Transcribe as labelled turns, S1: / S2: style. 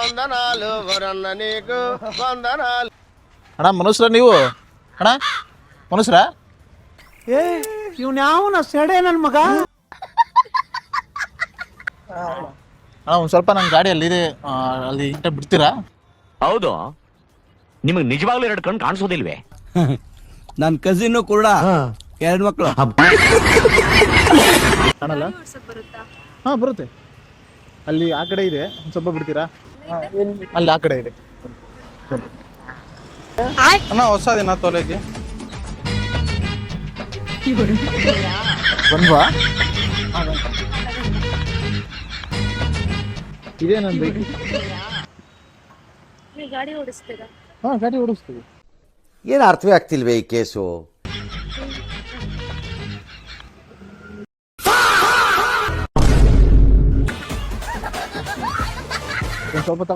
S1: వందనాలు వరన్న నీకు వందనాలు.
S2: ಅಣ್ಣ ಮನುಷ್ಯರ ನೀವು ಅಣ್ಣ ಮನುಷ್ಯರ
S3: ಏ ಇವ್ನ ಯಾವನ ಸೆಡೆ ನನ್ ಮಗ.
S2: ಅಣ್ಣ ಒಂದು ಸ್ವಲ್ಪ ನನ್ನ ಗಾಡಿ ಅಲ್ಲಿದೆ, ಅಲ್ಲಿ ಇಂಟ ಬಿಡ್ತೀರಾ?
S4: ಹೌದು, ನಿಮಗೆ ನಿಜವಾಗ್ಲೂ 2 ಕಣ್ಣು ಕಾಣಿಸೋದಿಲ್ವೇ?
S3: ನನ್ ಕಸಿನ್ ಕೂಡ 2 ಮಕ್ಳು.
S2: ಕಾಣಲ್ಲ? ಹಾ ಬರುತ್ತೆ. ಅಲ್ಲಿ ಆ ಕಡೆ ಇದೆ, ಒಂದು ಸ್ವಲ್ಪ ಬಿಡ್ತೀರಾ? ಅಲ್ಲಿ ಆ ಕಡೆ ಇದೆ.
S5: ಅಣ್ಣ ಹೊಸದಿನ ತೊಲೆಗೆ
S2: ಬಂದ್ವಾ? ಇದೇ ನನ್ನ ಬೈಕ್.
S6: ಗಾಡಿ ಓಡಿಸ್ತೀರಾ?
S2: ಹಾ ಗಾಡಿ ಓಡಿಸ್ತೀವಿ.
S1: ಏನು ಅರ್ಥವೇ ಆಗ್ತಿಲ್ವೇ ಈ ಕೇಸು?
S2: ಒಂದು ಸ್ವಲ್ಪ